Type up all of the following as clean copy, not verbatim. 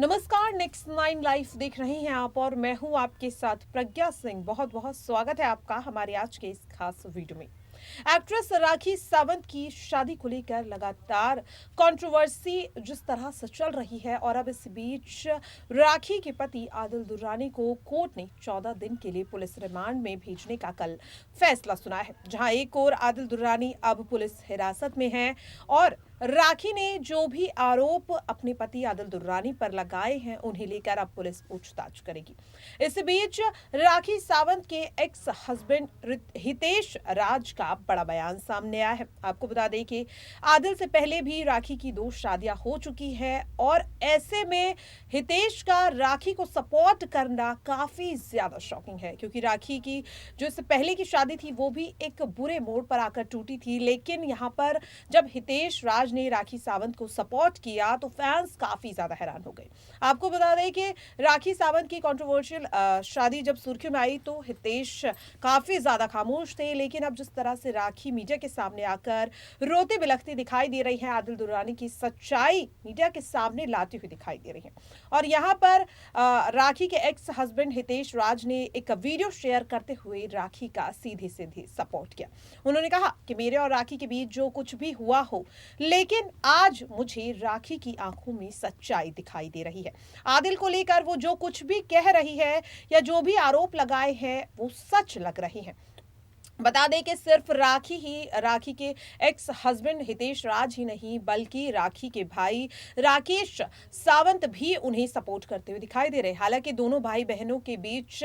नमस्कार, next nine life देख रहे हैं आप और मैं हूं आपके साथ प्रज्ञा सिंह। बहुत बहुत स्वागत है आपका हमारे आज के इस खास वीडियो में। एक्ट्रेस राखी सावंत की शादी को लेकर लगातार कंट्रोवर्सी जिस तरह से चल रही है और अब इस बीच राखी के पति आदिल दुर्रानी को कोर्ट ने 14 दिन के लिए पुलिस रिमांड में भेजने का कल फैसला सुनाया है, जहां एक ओर आदिल दुर्रानी अब पुलिस हिरासत में है और राखी ने जो भी आरोप अपने पति आदिल दुर्रानी पर लगाए हैं उन्हें लेकर अब पुलिस पूछताछ करेगी। इस बीच राखी सावंत के एक्स हस्बैंड हितेश राज का बड़ा बयान सामने आया है। आपको बता दें कि आदिल से पहले भी राखी की 2 शादियां हो चुकी है और ऐसे में हितेश का राखी को सपोर्ट करना काफी ज्यादा शॉकिंग है, क्योंकि राखी की जो इससे पहले की शादी थी वो भी एक बुरे मोड़ पर आकर टूटी थी। लेकिन यहाँ पर जब हितेश राज ने राखी सावंत को सपोर्ट किया तो फैंस काफी ज्यादा हैरान हो गए। आपको बता दें कि राखी सावंत की कंट्रोवर्शियल शादी जब सुर्खियों में आई तो हितेश काफी ज्यादा खामोश थे, लेकिन अब जिस तरह से राखी मीडिया के सामने आकर रोते बिलखती दिखाई दे रही है, आदिल दुर्रानी की सच्चाई मीडिया के सामने लाती हुई दिखाई दे रही है। और यहाँ पर राखी के एक्स हस्बैंड हितेश राज ने एक वीडियो शेयर करते हुए राखी का सीधे सीधे सपोर्ट किया। उन्होंने कहा कि मेरे और राखी के बीच जो कुछ भी हुआ हो, लेकिन आज मुझे राखी की आंखों में सच्चाई दिखाई दे रही है। आदिल को लेकर वो जो कुछ भी कह रही है या जो भी आरोप लगाए हैं वो सच लग रहे हैं। बता दें कि सिर्फ राखी के एक्स हस्बैंड हितेश राज ही नहीं बल्कि राखी के भाई राकेश सावंत भी उन्हें सपोर्ट करते हुए दिखाई दे रहे हैं। हालांकि दोनों भाई बहनों के बीच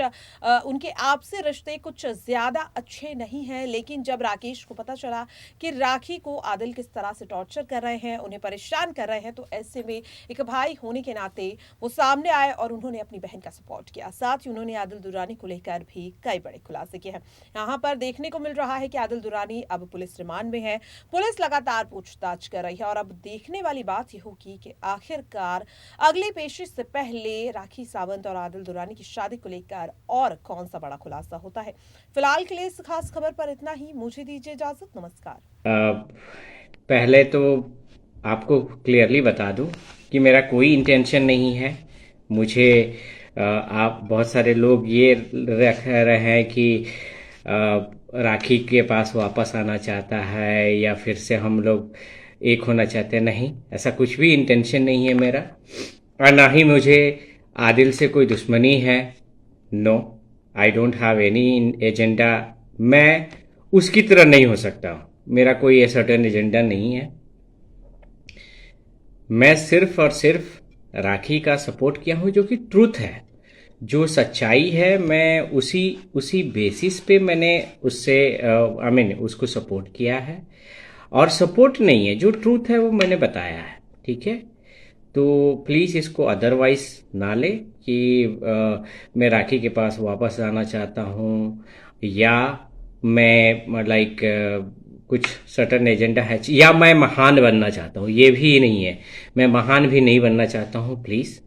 उनके आपसी रिश्ते कुछ ज्यादा अच्छे नहीं हैं, लेकिन जब राकेश को पता चला कि राखी को आदिल किस तरह से टॉर्चर कर रहे हैं, उन्हें परेशान कर रहे हैं, तो ऐसे में एक भाई होने के नाते वो सामने आए और उन्होंने अपनी बहन का सपोर्ट किया। साथ ही उन्होंने आदिल दुर्रानी को लेकर भी कई बड़े खुलासे किए हैं। यहाँ पर देखने को मिल रहा है कि आदिल दुर्रानी अब पुलिस रिमांड में है। पुलिस लगातार पूछताछ कर रही है और अब देखने वाली बात यह होगी कि आखिरकार अगले पेशी से पहले राखी सावंत और आदिल दुर्रानी की शादी को लेकर और कौन सा बड़ा खुलासा होता है। फिलहाल के लिए इस खास खबर पर इतना ही। मुझे दीजिए इजाजत। नमस्कार। पहले तो आपको क्लियरली बता दूं कि मेरा कोई इंटेंशन नहीं है। मुझे आप बहुत सारे लोग ये रख रहे हैं कि राखी के पास वापस आना चाहता है या फिर से हम लोग एक होना चाहते हैं। नहीं, ऐसा कुछ भी इंटेंशन नहीं है मेरा, और ना ही मुझे आदिल से कोई दुश्मनी है। No, I don't have any agenda. मैं उसकी तरह नहीं हो सकता। मेरा कोई सर्टेन एजेंडा नहीं है। मैं सिर्फ और सिर्फ राखी का सपोर्ट किया हूं, जो कि ट्रूथ है, जो सच्चाई है। मैं उसी बेसिस पे मैंने उससे उसको सपोर्ट किया है, और सपोर्ट नहीं है, जो ट्रूथ है वो मैंने बताया है। ठीक है, तो प्लीज़ इसको अदरवाइज ना ले कि मैं राखी के पास वापस आना चाहता हूँ या मैं कुछ सर्टन एजेंडा है या मैं महान बनना चाहता हूँ। ये भी नहीं है, मैं महान भी नहीं बनना चाहता हूँ प्लीज़,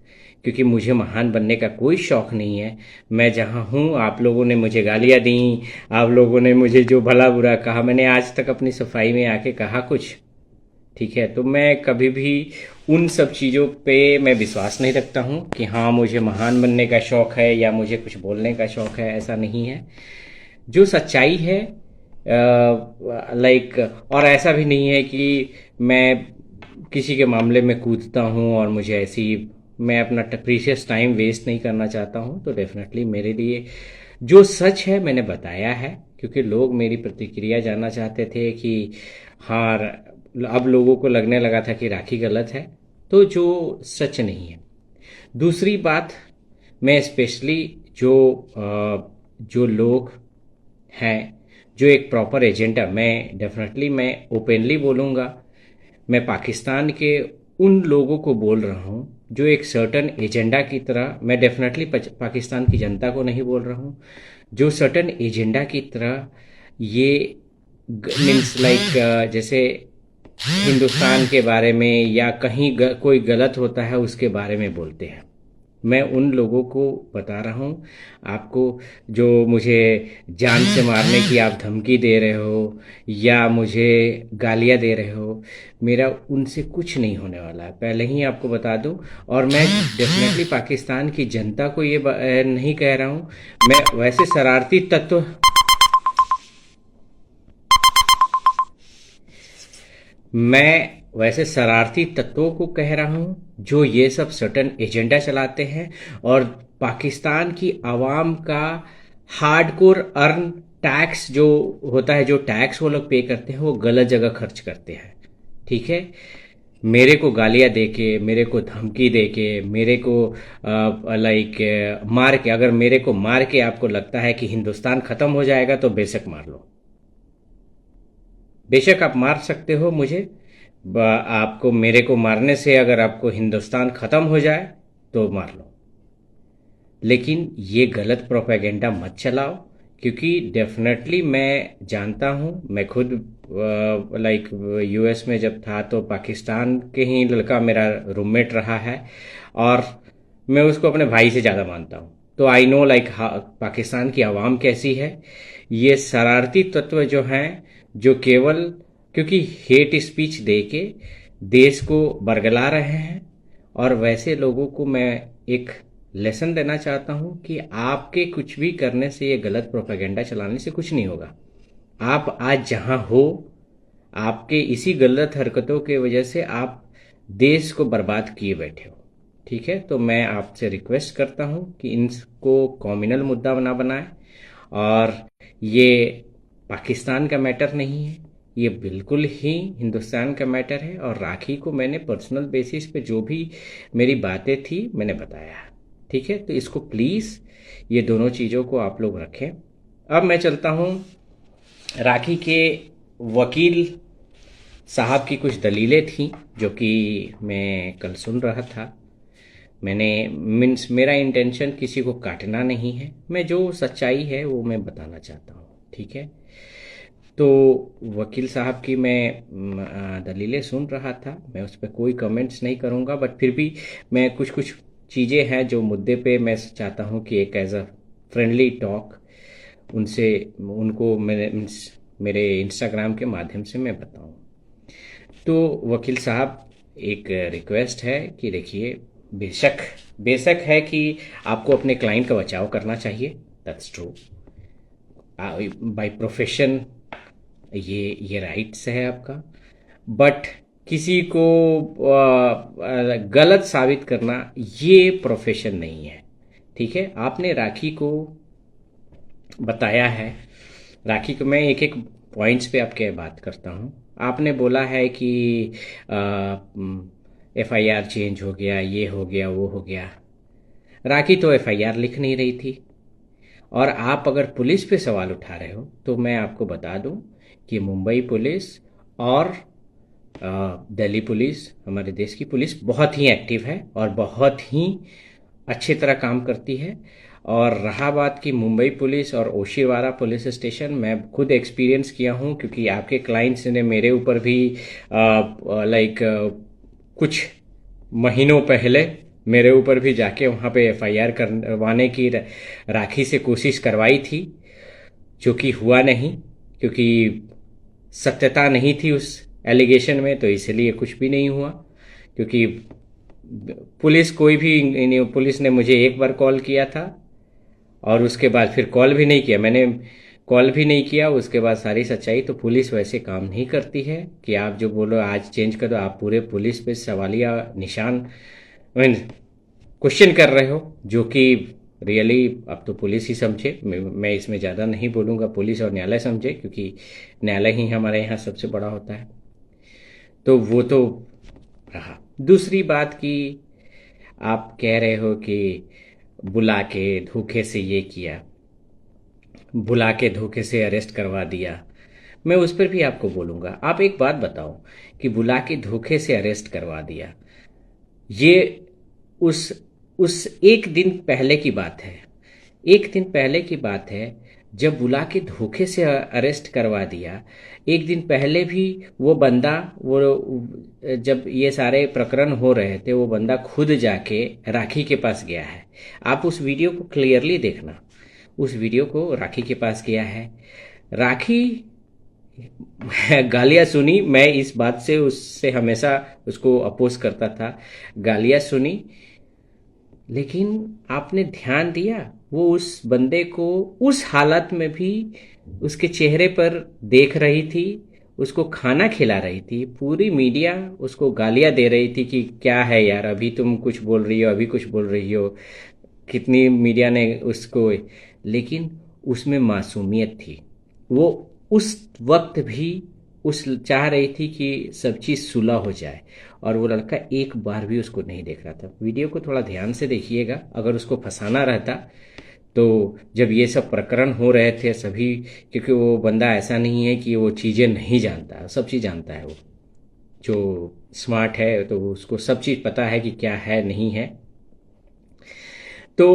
क्योंकि मुझे महान बनने का कोई शौक़ नहीं है। मैं जहाँ हूँ, आप लोगों ने मुझे गालियाँ दी, आप लोगों ने मुझे जो भला बुरा कहा, मैंने आज तक अपनी सफाई में आके कहा कुछ? ठीक है, तो मैं कभी भी उन सब चीज़ों पे मैं विश्वास नहीं रखता हूँ कि हाँ मुझे महान बनने का शौक़ है या मुझे कुछ बोलने का शौक़ है। ऐसा नहीं है। जो सच्चाई है और ऐसा भी नहीं है कि मैं किसी के मामले में कूदता हूँ और मुझे ऐसी, मैं अपना प्रीशियस टाइम वेस्ट नहीं करना चाहता हूँ। तो डेफिनेटली मेरे लिए जो सच है मैंने बताया है, क्योंकि लोग मेरी प्रतिक्रिया जानना चाहते थे कि हाँ, अब लोगों को लगने लगा था कि राखी गलत है, तो जो सच नहीं है। दूसरी बात, मैं स्पेशली जो लोग हैं, जो एक प्रॉपर एजेंडा, मैं ओपनली बोलूँगा, मैं पाकिस्तान के उन लोगों को बोल रहा हूँ जो एक सर्टन एजेंडा की तरह, मैं डेफिनेटली पाकिस्तान की जनता को नहीं बोल रहा हूँ, जो सर्टन एजेंडा की तरह ये मीन्स जैसे हिंदुस्तान के बारे में या कहीं कोई गलत होता है उसके बारे में बोलते हैं। मैं उन लोगों को बता रहा हूँ आपको, जो मुझे जान से मारने की आप धमकी दे रहे हो या मुझे गालियाँ दे रहे हो, मेरा उनसे कुछ नहीं होने वाला है, पहले ही आपको बता दूँ। और मैं डेफिनेटली पाकिस्तान की जनता को ये नहीं कह रहा हूँ। मैं वैसे शरारती तत्व मैं वैसे शरारती तत्वों को कह रहा हूँ जो ये सब सर्टन एजेंडा चलाते हैं और पाकिस्तान की आवाम का हार्डकोर अर्न टैक्स जो होता है, जो टैक्स वो लोग पे करते हैं, वो गलत जगह खर्च करते हैं। ठीक है, मेरे को गालियाँ देके, मेरे को धमकी देके, मेरे को लाइक मार के, अगर मेरे को मार के आपको लगता है कि हिंदुस्तान ख़त्म हो जाएगा तो बेशक मार लो, बेशक आप मार सकते हो मुझे। आपको मेरे को मारने से अगर आपको हिंदुस्तान ख़त्म हो जाए तो मार लो, लेकिन ये गलत प्रोपेगेंडा मत चलाओ, क्योंकि डेफिनेटली मैं जानता हूँ, मैं खुद लाइक यूएस में जब था तो पाकिस्तान के ही लड़का मेरा रूममेट रहा है और मैं उसको अपने भाई से ज़्यादा मानता हूँ। तो आई नो लाइक पाकिस्तान की आवाम कैसी है। ये शरारती तत्व जो हैं, जो केवल क्योंकि हेट स्पीच दे के देश को बरगला रहे हैं, और वैसे लोगों को मैं एक लेसन देना चाहता हूं कि आपके कुछ भी करने से, ये गलत प्रोपेगेंडा चलाने से कुछ नहीं होगा। आप आज जहां हो, आपके इसी गलत हरकतों की वजह से आप देश को बर्बाद किए बैठे हो। ठीक है, तो मैं आपसे रिक्वेस्ट करता हूं कि इनको कॉम्युनल मुद्दा ना बनाएं, और ये पाकिस्तान का मैटर नहीं है, ये बिल्कुल ही हिंदुस्तान का मैटर है। और राखी को मैंने पर्सनल बेसिस पे जो भी मेरी बातें थी मैंने बताया। ठीक है, तो इसको प्लीज़ ये दोनों चीज़ों को आप लोग रखें। अब मैं चलता हूँ राखी के वकील साहब की कुछ दलीलें थी जो कि मैं कल सुन रहा था। मैंने मीन्स मेरा इंटेंशन किसी को काटना नहीं है, मैं जो सच्चाई है वो मैं बताना चाहता हूँ। ठीक है, तो वकील साहब की मैं दलीलें सुन रहा था, मैं उस पर कोई कमेंट्स नहीं करूँगा, बट फिर भी मैं कुछ कुछ चीज़ें हैं जो मुद्दे पे मैं चाहता हूँ कि एक एज अ फ्रेंडली टॉक उनसे, उनको मेरे इंस्टाग्राम के माध्यम से मैं बताऊँ। तो वकील साहब, एक रिक्वेस्ट है कि देखिए, बेशक बेशक है कि आपको अपने क्लाइंट का बचाव करना चाहिए, दैट्स ट्रू, बाय प्रोफेशन ये राइट्स है आपका, बट किसी को गलत साबित करना ये प्रोफेशन नहीं है। ठीक है, आपने राखी को बताया है, राखी को मैं एक एक पॉइंट्स पे आपके बात करता हूँ। आपने बोला है कि एफआईआर चेंज हो गया, ये हो गया, वो हो गया। राखी तो एफआईआर लिख नहीं रही थी, और आप अगर पुलिस पे सवाल उठा रहे हो तो मैं आपको बता दूं कि मुंबई पुलिस और दिल्ली पुलिस, हमारे देश की पुलिस बहुत ही एक्टिव है और बहुत ही अच्छी तरह काम करती है। और रहा बात की मुंबई पुलिस और ओशीवारा पुलिस स्टेशन, मैं खुद एक्सपीरियंस किया हूँ, क्योंकि आपके क्लाइंट्स ने मेरे ऊपर भी लाइक कुछ महीनों पहले मेरे ऊपर भी जाके वहाँ पे एफआईआर करवाने की राखी से कोशिश करवाई थी, जो कि हुआ नहीं, क्योंकि सत्यता नहीं थी उस एलिगेशन में, तो इसलिए कुछ भी नहीं हुआ। क्योंकि पुलिस कोई भी, पुलिस ने मुझे एक बार कॉल किया था और उसके बाद फिर कॉल भी नहीं किया, मैंने कॉल भी नहीं किया। उसके बाद सारी सच्चाई, तो पुलिस वैसे काम नहीं करती है कि आप जो बोलो आज चेंज कर दो, आप पूरे पुलिस पे सवालिया निशान मीन क्वेश्चन कर रहे हो, जो कि रियली अब तो पुलिस ही समझे, मैं इसमें ज़्यादा नहीं बोलूँगा, पुलिस और न्यायालय समझे, क्योंकि न्यायालय ही हमारे यहाँ सबसे बड़ा होता है। तो वो तो रहा। दूसरी बात की, आप कह रहे हो कि बुला के धोखे से ये किया, बुला के धोखे से अरेस्ट करवा दिया। मैं उस पर भी आपको बोलूँगा, आप एक बात बताओ कि बुला के धोखे से अरेस्ट करवा दिया, ये उस एक दिन पहले की बात है। एक दिन पहले की बात है जब बुला के धोखे से अरेस्ट करवा दिया। एक दिन पहले भी वो बंदा, वो जब ये सारे प्रकरण हो रहे थे, वो बंदा खुद जाके राखी के पास गया है। आप उस वीडियो को क्लियरली देखना। उस वीडियो को राखी के पास गया है। राखी गालियां सुनी। मैं इस बात से उससे हमेशा उसको अपोज करता था। गालियां सुनी, लेकिन आपने ध्यान दिया वो उस बंदे को उस हालत में भी उसके चेहरे पर देख रही थी, उसको खाना खिला रही थी। पूरी मीडिया उसको गालियां दे रही थी कि क्या है यार, अभी तुम कुछ बोल रही हो, अभी कुछ बोल रही हो। कितनी मीडिया ने उसको, लेकिन उसमें मासूमियत थी। वो उस वक्त भी उस चाह रही थी कि सब चीज़ सुलह हो जाए, और वो लड़का एक बार भी उसको नहीं देख रहा था। वीडियो को थोड़ा ध्यान से देखिएगा। अगर उसको फंसाना रहता तो जब ये सब प्रकरण हो रहे थे सभी, क्योंकि वो बंदा ऐसा नहीं है कि वो चीज़ें नहीं जानता, सब चीज़ जानता है। वो जो स्मार्ट है तो उसको सब चीज़ पता है कि क्या है नहीं है। तो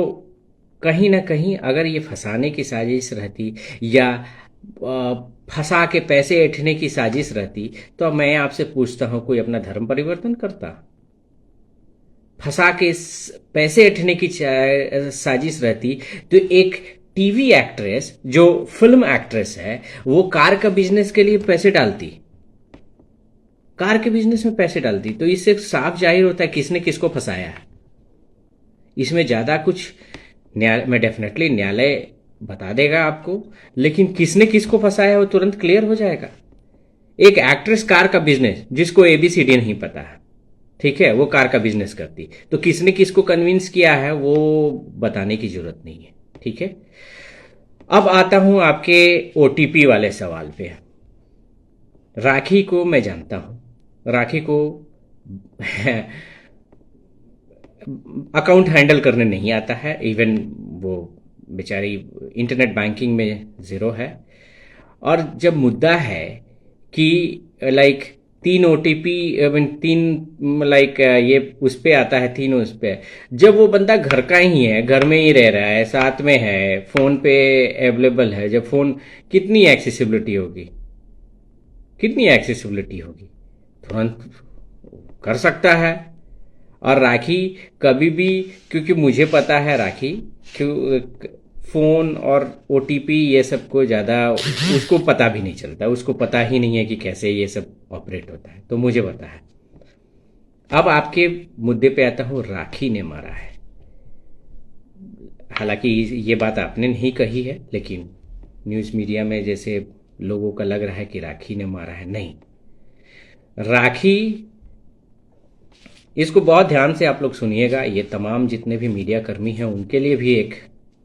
कहीं ना कहीं अगर ये फंसाने की साजिश रहती या फंसा के पैसे ऐंठने की साजिश रहती, तो मैं आपसे पूछता हूं, कोई अपना धर्म परिवर्तन करता? फंसा के पैसे ऐंठने की साजिश रहती तो एक टीवी एक्ट्रेस जो फिल्म एक्ट्रेस है, वो कार का बिजनेस के लिए पैसे डालती, कार के बिजनेस में पैसे डालती। तो इससे साफ जाहिर होता है किसने किसको फंसाया है। इसमें ज्यादा कुछ मैं डेफिनेटली न्यायालय बता देगा आपको, लेकिन किसने किसको फंसाया वो तुरंत क्लियर हो जाएगा। एक एक्ट्रेस कार का बिजनेस, जिसको एबीसीडी नहीं पता है, ठीक है, वो कार का बिजनेस करती, तो किसने किसको कन्विंस किया है वो बताने की जरूरत नहीं है, ठीक है। अब आता हूं आपके ओटीपी वाले सवाल पे। राखी को मैं जानता हूं, राखी को अकाउंट हैंडल करने नहीं आता है। इवन वो बेचारी इंटरनेट बैंकिंग में ज़ीरो है। और जब मुद्दा है कि लाइक 3 ओटीपी, तीन लाइक ये उस पे आता है, 3 उस पे, जब वो बंदा घर का ही है, घर में ही रह रहा है, साथ में है, फ़ोन पे अवेलेबल है, जब फ़ोन, कितनी एक्सेसिबिलिटी होगी, कितनी एक्सेसिबिलिटी होगी, तुरंत कर सकता है। और राखी कभी भी, क्योंकि मुझे पता है राखी क्यों फोन और ओटीपी ये सब को ज़्यादा उसको पता भी नहीं चलता, उसको पता ही नहीं है कि कैसे ये सब ऑपरेट होता है, तो मुझे पता है। अब आपके मुद्दे पे आता हूँ, राखी ने मारा है। हालांकि ये बात आपने नहीं कही है, लेकिन न्यूज़ मीडिया में जैसे लोगों का लग रहा है कि राखी ने मारा है। नहीं, राखी, इसको बहुत ध्यान से आप लोग सुनिएगा। ये तमाम जितने भी मीडिया कर्मी हैं उनके लिए भी एक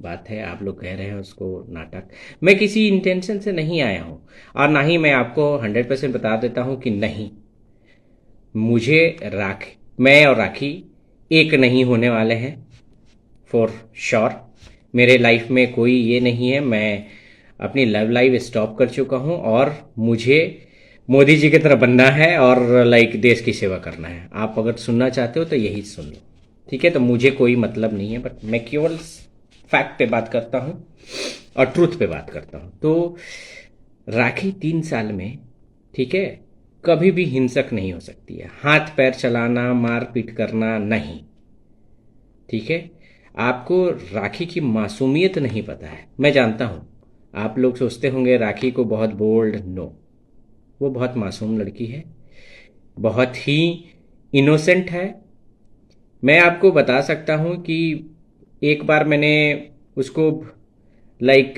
बात है। आप लोग कह रहे हैं उसको नाटक, मैं किसी इंटेंशन से नहीं आया हूं, और ना ही मैं आपको 100% बता देता हूं कि नहीं, मुझे राखी, मैं और राखी एक नहीं होने वाले हैं फॉर श्योर। मेरे लाइफ में कोई ये नहीं है, मैं अपनी लव लाइफ स्टॉप कर चुका हूं, और मुझे मोदी जी की तरह बनना है और लाइक देश की सेवा करना है। आप अगर सुनना चाहते हो तो यही सुन लो, ठीक है। तो मुझे कोई मतलब नहीं है, बट मैं केवल फैक्ट पे बात करता हूं और ट्रूथ पे बात करता हूं। तो राखी 3 साल में, ठीक है, कभी भी हिंसक नहीं हो सकती है। हाथ पैर चलाना, मारपीट करना नहीं, ठीक है। आपको राखी की मासूमियत नहीं पता है, मैं जानता हूं। आप लोग सोचते होंगे राखी को बहुत बोल्ड, नो, वो बहुत मासूम लड़की है, बहुत ही इनोसेंट है। मैं आपको बता सकता हूं कि एक बार मैंने उसको लाइक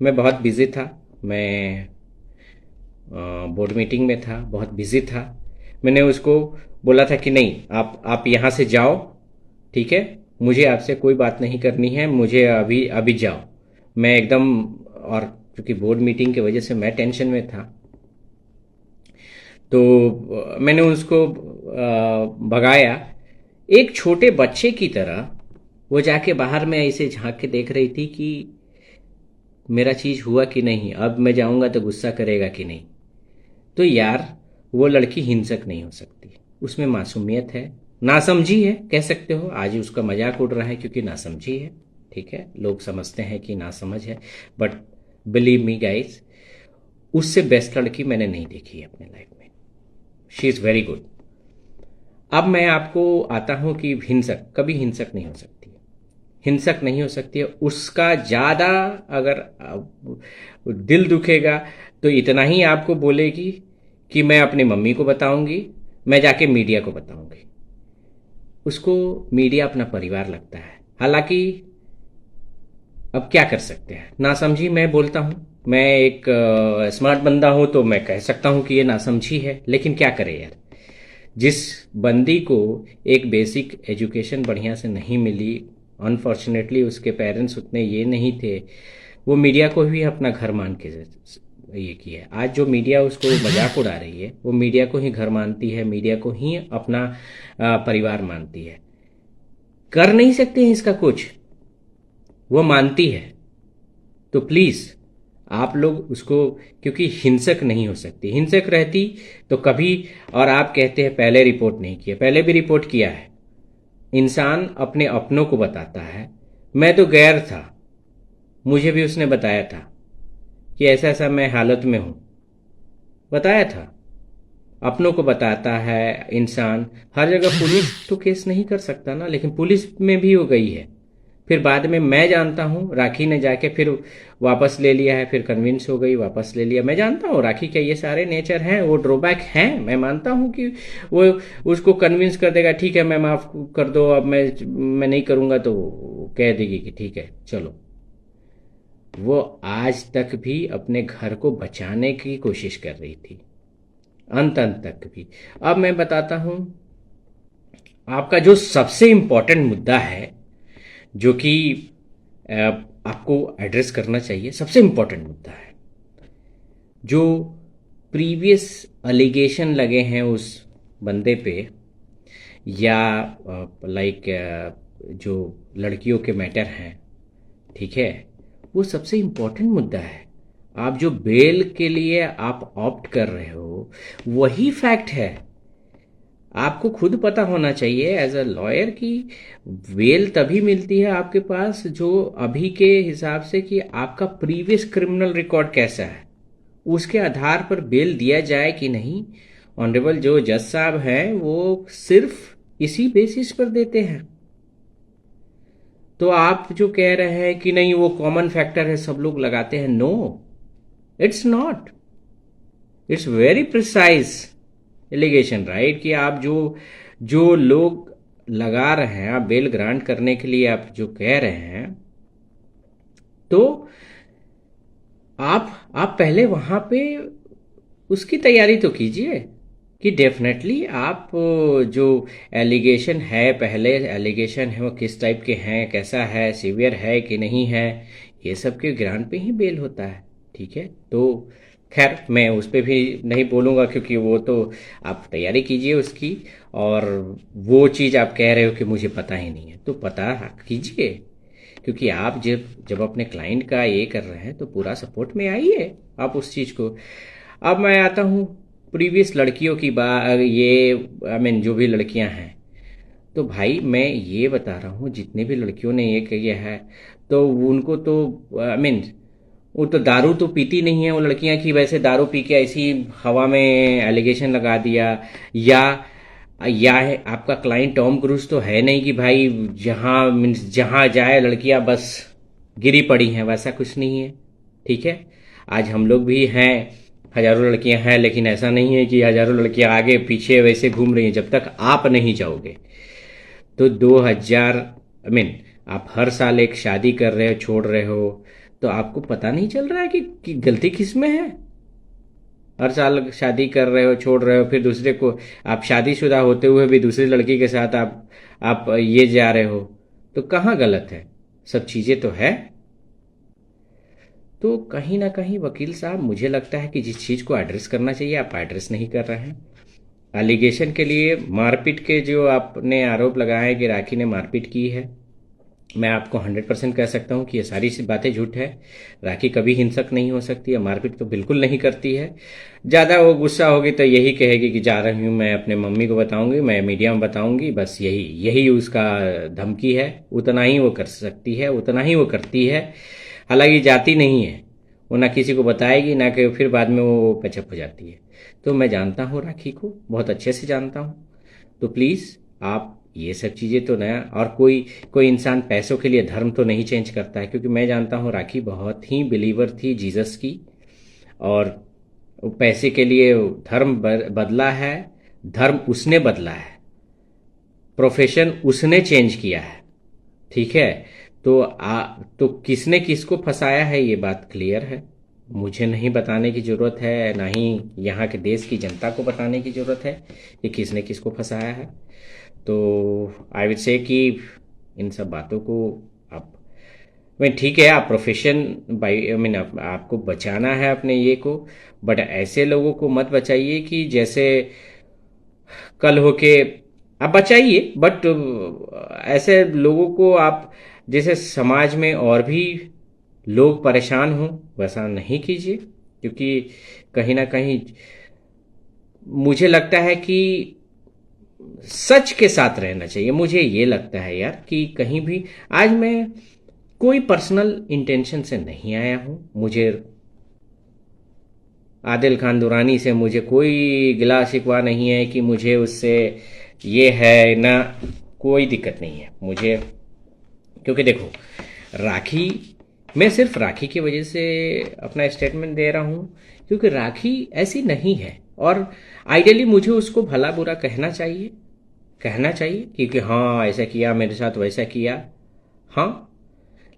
मैं बहुत बिजी था, मैं बोर्ड मीटिंग में था, बहुत बिजी था। मैंने उसको बोला था कि नहीं, आप यहाँ से जाओ, ठीक है, मुझे आपसे कोई बात नहीं करनी है, मुझे अभी अभी जाओ। मैं एकदम, और क्योंकि बोर्ड मीटिंग की वजह से मैं टेंशन में था, तो मैंने उसको भगाया। एक छोटे बच्चे की तरह वो जाके बाहर में ऐसे झांक के देख रही थी कि मेरा चीज हुआ कि नहीं, अब मैं जाऊंगा तो गुस्सा करेगा कि नहीं। तो यार, वो लड़की हिंसक नहीं हो सकती, उसमें मासूमियत है, नासमझी है, कह सकते हो। आज उसका मजाक उड़ रहा है क्योंकि नासमझी है, ठीक है, लोग समझते हैं कि नासमझ है, बट बिलीव मी गाइस, उससे बेस्ट लड़की मैंने नहीं देखी है अपने लाइफ में। She is very good. अब मैं आपको आता हूं कि हिंसक कभी हिंसक नहीं हो सकती, हिंसक नहीं हो सकती है। उसका ज़्यादा अगर दिल दुखेगा तो इतना ही आपको बोलेगी कि मैं अपनी मम्मी को बताऊंगी, मैं जाके मीडिया को बताऊंगी। उसको मीडिया अपना परिवार लगता है। हालांकि अब क्या कर सकते हैं, नासमझी मैं बोलता हूं, मैं एक स्मार्ट बंदा हूं तो मैं कह सकता हूं कि ये नासमझी है, लेकिन क्या करें यार, जिस बंदी को एक बेसिक एजुकेशन बढ़िया से नहीं मिली, अनफॉर्चुनेटली उसके पेरेंट्स उतने ये नहीं थे, वो मीडिया को भी अपना घर मान के ये किया है। आज जो मीडिया उसको मजाक उड़ा रही है, वो मीडिया को ही घर मानती है, मीडिया को ही अपना परिवार मानती है। कर नहीं सकते हैं इसका कुछ, वो मानती है। तो प्लीज़ आप लोग उसको, क्योंकि हिंसक नहीं हो सकती, हिंसक रहती तो कभी, और आप कहते हैं पहले रिपोर्ट नहीं किया, पहले भी रिपोर्ट किया है। इंसान अपने अपनों को बताता है। मैं तो गैर था, मुझे भी उसने बताया था कि ऐसा ऐसा मैं हालत में हूं, बताया था। अपनों को बताता है इंसान। हर जगह पुलिस तो केस नहीं कर सकता ना, लेकिन पुलिस में भी हो गई है। फिर बाद में मैं जानता हूँ राखी ने जाके फिर वापस ले लिया है, फिर कन्विंस हो गई, वापस ले लिया। मैं जानता हूँ राखी के ये सारे नेचर हैं, वो ड्रॉबैक हैं। मैं मानता हूँ कि वो उसको कन्विंस कर देगा, ठीक है मैं माफ़ कर दो, अब मैं नहीं करूँगा, तो कह देगी कि ठीक है चलो। वो आज तक भी अपने घर को बचाने की कोशिश कर रही थी, अंत अंत तक भी। अब मैं बताता हूँ आपका जो सबसे इम्पोर्टेंट मुद्दा है, जो कि आपको एड्रेस करना चाहिए, सबसे इम्पोर्टेंट मुद्दा है जो प्रीवियस अलिगेशन लगे हैं उस बंदे पे, या लाइक जो लड़कियों के मैटर हैं, ठीक है, वो सबसे इम्पोर्टेंट मुद्दा है। आप जो बेल के लिए आप ऑप्ट कर रहे हो, वही फैक्ट है। आपको खुद पता होना चाहिए एज अ लॉयर कि बेल तभी मिलती है आपके पास जो अभी के हिसाब से कि आपका प्रीवियस क्रिमिनल रिकॉर्ड कैसा है, उसके आधार पर बेल दिया जाए कि नहीं। ऑनरेबल जो जज साहब हैं वो सिर्फ इसी बेसिस पर देते हैं। तो आप जो कह रहे हैं कि नहीं वो कॉमन फैक्टर है, सब लोग लगाते हैं, no it's not, it's very precise allegation, right, कि आप जो जो लोग लगा रहे हैं, आप बेल ग्रांट करने के लिए आप जो कह रहे हैं, तो आप पहले वहां पे उसकी तैयारी तो कीजिए कि डेफिनेटली आप जो एलिगेशन है, पहले एलिगेशन है वो किस टाइप के हैं, कैसा है, सीवियर है कि नहीं है, ये सब के ग्रांट पे ही बेल होता है, ठीक है। तो खैर मैं उस पर भी नहीं बोलूँगा, क्योंकि वो तो आप तैयारी कीजिए उसकी। और वो चीज़ आप कह रहे हो कि मुझे पता ही नहीं है, तो पता कीजिए, क्योंकि आप जब जब अपने क्लाइंट का ये कर रहे हैं तो पूरा सपोर्ट में आइए आप उस चीज़ को। अब मैं आता हूँ प्रीवियस लड़कियों की बात, ये आई मीन जो भी लड़कियां हैं, तो भाई मैं ये बता रहा हूँ जितने भी लड़कियों ने ये किया है, तो उनको तो आई मीन वो तो दारू तो पीती नहीं है वो लड़कियां, कि वैसे दारू पी के ऐसी हवा में एलिगेशन लगा दिया। या है आपका क्लाइंट टॉम क्रूज तो है नहीं कि भाई जहाँ मीन्स जहाँ जाए लड़कियां बस गिरी पड़ी हैं, वैसा कुछ नहीं है, ठीक है। आज हम लोग भी हैं, हजारों लड़कियां हैं, लेकिन ऐसा नहीं है कि हजारों लड़कियां आगे पीछे वैसे घूम रही हैं। जब तक आप नहीं जाओगे तो 2000 आई मीन आप हर साल एक शादी कर रहे हो, छोड़ रहे हो, तो आपको पता नहीं चल रहा है कि गलती किस में है। हर साल शादी कर रहे हो, छोड़ रहे हो, फिर दूसरे को, आप शादीशुदा होते हुए भी दूसरी लड़की के साथ आप ये जा रहे हो, तो कहाँ गलत है, सब चीज़ें तो है। तो कहीं ना कहीं वकील साहब मुझे लगता है कि जिस चीज़ को एड्रेस करना चाहिए आप एड्रेस नहीं कर रहे हैं। एलिगेशन के लिए मारपीट के जो आपने आरोप लगाए कि राखी ने मारपीट की है, मैं आपको 100% कह सकता हूँ कि ये सारी सी बातें झूठ है। राखी कभी हिंसक नहीं हो सकती है, मारपीट तो बिल्कुल नहीं करती है। ज़्यादा वो गुस्सा होगी तो यही कहेगी कि जा रही हूँ, मैं अपने मम्मी को बताऊंगी, मैं मीडिया में बताऊंगी, बस यही यही उसका धमकी है। उतना ही वो कर सकती है, उतना ही वो करती है। हालांकि जाती नहीं है, वो ना किसी को बताएगी, ना कि फिर बाद में वो पैचअप हो जाती है। तो मैं जानता हूँ राखी को, बहुत अच्छे से जानता हूँ। तो प्लीज़ आप ये सब चीज़ें तो नया, और कोई कोई इंसान पैसों के लिए धर्म तो नहीं चेंज करता है, क्योंकि मैं जानता हूँ राखी बहुत ही बिलीवर थी जीसस की। और वो पैसे के लिए धर्म बदला है, धर्म उसने बदला है, प्रोफेशन उसने चेंज किया है। ठीक है। तो किसने किसको फंसाया है ये बात क्लियर है। मुझे नहीं बताने की ज़रूरत है, ना ही यहाँ के देश की जनता को बताने की ज़रूरत है कि किसने किसको फंसाया है। तो आई विल से कि इन सब बातों को आप, मैं ठीक है, आप प्रोफेशन बाई आई मीन आपको बचाना है अपने ये को, बट ऐसे लोगों को मत बचाइए कि जैसे कल होके, आप बचाइए बट ऐसे लोगों को आप, जैसे समाज में और भी लोग परेशान हों, वैसा नहीं कीजिए। क्योंकि कहीं ना कहीं मुझे लगता है कि सच के साथ रहना चाहिए। मुझे ये लगता है यार कि कहीं भी, आज मैं कोई पर्सनल इंटेंशन से नहीं आया हूँ। मुझे आदिल खान दुरानी से मुझे कोई गिला शिकवा नहीं है कि मुझे उससे ये है ना, कोई दिक्कत नहीं है मुझे। क्योंकि देखो, राखी, मैं सिर्फ राखी की वजह से अपना स्टेटमेंट दे रहा हूँ, क्योंकि राखी ऐसी नहीं है। और आइडियली मुझे उसको भला बुरा कहना चाहिए, कहना चाहिए, क्योंकि हाँ ऐसा किया मेरे साथ, वैसा किया। हाँ,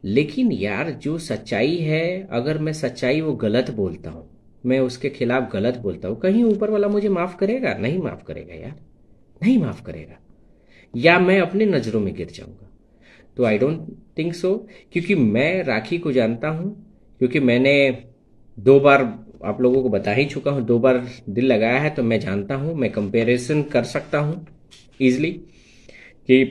लेकिन यार जो सच्चाई है, अगर मैं सच्चाई वो गलत बोलता हूँ, मैं उसके खिलाफ गलत बोलता हूँ, कहीं ऊपर वाला मुझे माफ़ करेगा? नहीं माफ़ करेगा यार, नहीं माफ़ करेगा। या मैं अपने नज़रों में गिर जाऊंगा। तो आई डोंट थिंक सो। क्योंकि मैं राखी को जानता हूँ, क्योंकि मैंने 2 बार, आप लोगों को बता ही चुका हूँ, 2 बार दिल लगाया है, तो मैं जानता हूँ, मैं कंपैरिजन कर सकता हूँ ईजिली कि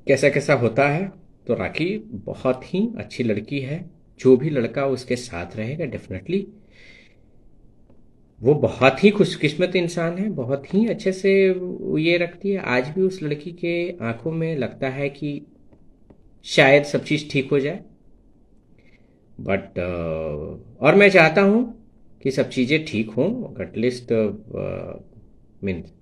कैसा कैसा होता है। तो राखी बहुत ही अच्छी लड़की है। जो भी लड़का उसके साथ रहेगा डेफिनेटली वो बहुत ही खुशकिस्मत इंसान है, बहुत ही अच्छे से वो ये रखती है। आज भी उस लड़की के आंखों में लगता है कि शायद सब चीज़ ठीक हो जाए। बट और मैं चाहता हूँ कि सब चीज़ें ठीक हों, एटलीस्ट मीन्स